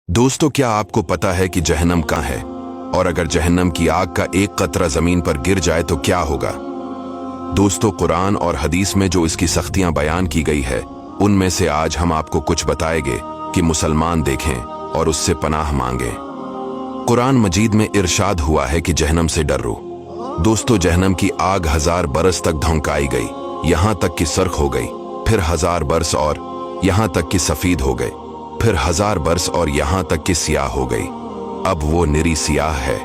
दोस्तों, क्या आपको पता है कि जहन्नम कहाँ है? और अगर जहन्नम की आग का एक कतरा जमीन पर गिर जाए तो क्या होगा? दोस्तों, कुरान और हदीस में जो इसकी सख्तियां बयान की गई है, उनमें से आज हम आपको कुछ बताएंगे कि मुसलमान देखें और उससे पनाह मांगे। कुरान मजीद में इरशाद हुआ है कि जहन्नम से डरो। दोस्तों, जहन्नम की आग 1000 बरस तक धौंकाई गई, यहां तक कि सर्ख हो गई, फिर 1000 बरस और यहां तक कि सफीद हो गए, फिर 1000 बरस और यहां तक कि सियाह हो गई। अब वो निरी सियाह है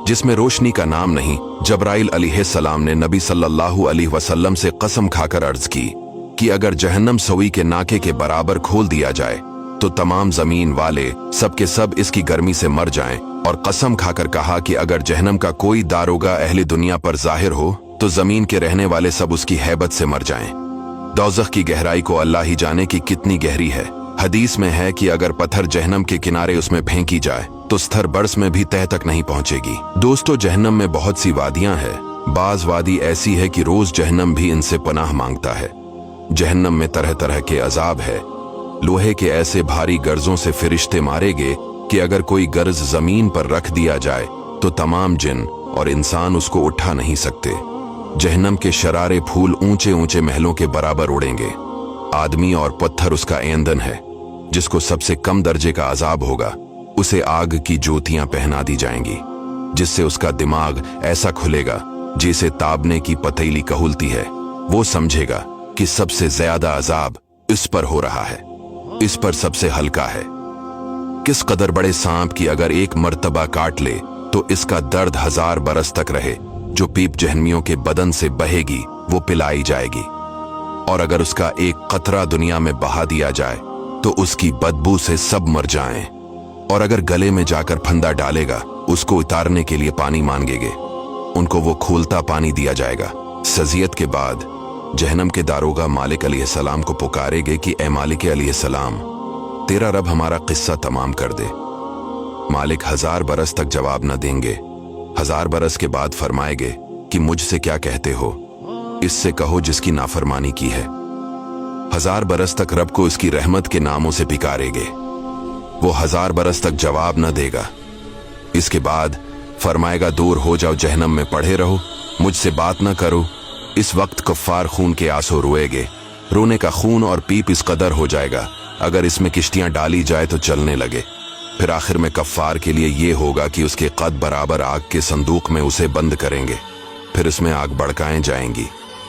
जिसमें रोशनी का नाम नहीं। जबराइल अलैहिस्सलाम ने नबी सल्लल्लाहु अलैहि वसल्लम से कसम खाकर अर्ज की कि अगर जहन्नम सवी के नाके के बराबर खोल दिया जाए तो तमाम जमीन वाले सब के सब इसकी गर्मी से मर जाएं, और कसम खाकर कहा कि अगर जहन्नम का कोई दारोगा अहले दुनिया पर जाहिर हो तो जमीन के रहने वाले सब उसकी हैबत से मर जाएं। दोज़ख की गहराई को अल्लाह ही जाने की कितनी गहरी है। हदीस में है कि अगर पत्थर जहन्नम के किनारे उसमें फेंकी जाए तो स्तर बरस में भी तह तक नहीं पहुंचेगी। दोस्तों, जहन्नम में बहुत सी वादियां हैं। बाज वादी ऐसी है कि रोज जहन्नम भी इनसे पनाह मांगता है। जहन्नम में तरह तरह के अजाब है। लोहे के ऐसे भारी गर्जों से फिरिश्ते मारेगे कि अगर कोई गर्ज जमीन पर रख दिया जाए तो तमाम जिन और इंसान उसको उठा नहीं सकते। जहन्नम के शरारे फूल ऊंचे ऊंचे महलों के बराबर उड़ेंगे। आदमी और पत्थर उसका ईंधन है। जिसको सबसे कम दर्जे का अजाब होगा उसे आग की ज्योतियां पहना दी जाएंगी, जिससे उसका दिमाग ऐसा खुलेगा जिसे ताबने की पतीली कहलती है। वो समझेगा कि सबसे ज्यादा अजाब इस पर हो रहा है, इस पर सबसे हल्का है। किस कदर बड़े सांप की अगर एक मर्तबा काट ले तो इसका दर्द 1000 बरस तक रहे। जो पीप जहन्मियों के बदन से बहेगी वो पिलाई जाएगी, और अगर उसका एक कतरा दुनिया में बहा दिया जाए तो उसकी बदबू से सब मर जाएं। और अगर गले में जाकर फंदा डालेगा उसको उतारने के लिए पानी मांगेंगे, उनको वो खोलता पानी दिया जाएगा। सजियत के बाद जहन्नम के दारोगा मालिक अलैहिस्सलाम को पुकारेगे कि ए मालिक अलैहिस्सलाम, तेरा रब हमारा किस्सा तमाम कर दे। मालिक 1000 बरस तक जवाब न देंगे। 1000 बरस के बाद फरमाएंगे कि मुझसे क्या कहते हो? इससे कहो जिसकी नाफरमानी की है। 1000 बरस तक रब को इसकी रहमत के नामों से पिकारेंगे। वो 1000 बरस तक जवाब न देगा। इसके बाद फरमाएगा, दूर हो जाओ, जहन्नम में पड़े रहो, मुझसे बात न करो। इस वक्त कफ्फार खून के आंसू रोएंगे। रोने का खून और पीप इस कदर हो जाएगा अगर इसमें किश्तियां डाली जाए तो चलने लगे। फिर आखिर में कफ्फार के लिए ये होगा कि उसके कद बराबर आग के संदूक में उसे बंद करेंगे। फिर इसमें आग भड़काएं जाएंगी।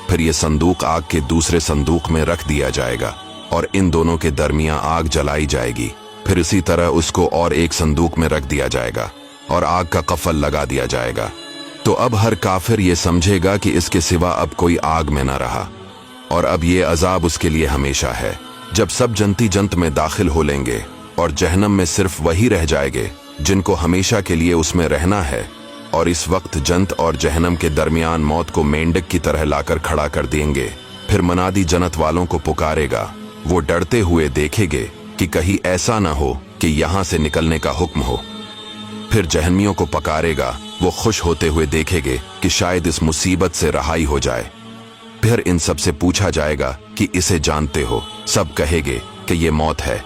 फिर ये संदूक आग के दूसरे संदूक में रख दिया जाएगा और इन दोनों के दरमियान आग जलाई जाएगी। फिर इसी तरह उसको और एक संदूक में रख दिया जाएगा और आग का कफल लगा दिया जाएगा। तो अब हर काफिर ये समझेगा कि इसके सिवा अब कोई आग में न रहा, और अब ये अजाब उसके लिए हमेशा है। जब सब जनती जंत में दाखिल हो लेंगे और जहन्नम में सिर्फ वही रह जाएंगे जिनको हमेशा के लिए उसमें रहना है, और इस वक्त जन्नत और जहन्नम के दरमियान मौत को मेंढक की तरह लाकर खड़ा कर देंगे। फिर मनादी जन्नत वालों को पुकारेगा। वो डरते हुए देखेंगे कि कहीं ऐसा न हो कि यहां से निकलने का हुक्म हो। फिर जहन्मियों को पकारेगा। वो खुश होते हुए देखेंगे कि शायद इस मुसीबत से रहाई हो जाए। फिर इन सब से पूछा जाएगा कि इसे जानते हो? सब कहेंगे कि ये मौत है।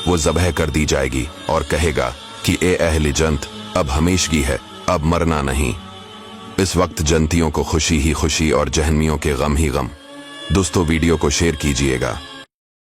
वो ज़बह कर दी जाएगी और कहेगा कि ए अहले जन्नत, अब हमेशगी है, अब मरना नहीं। इस वक्त जन्नतियों को खुशी ही खुशी और जहन्मियों के गम ही गम। दोस्तों, वीडियो को शेयर कीजिएगा।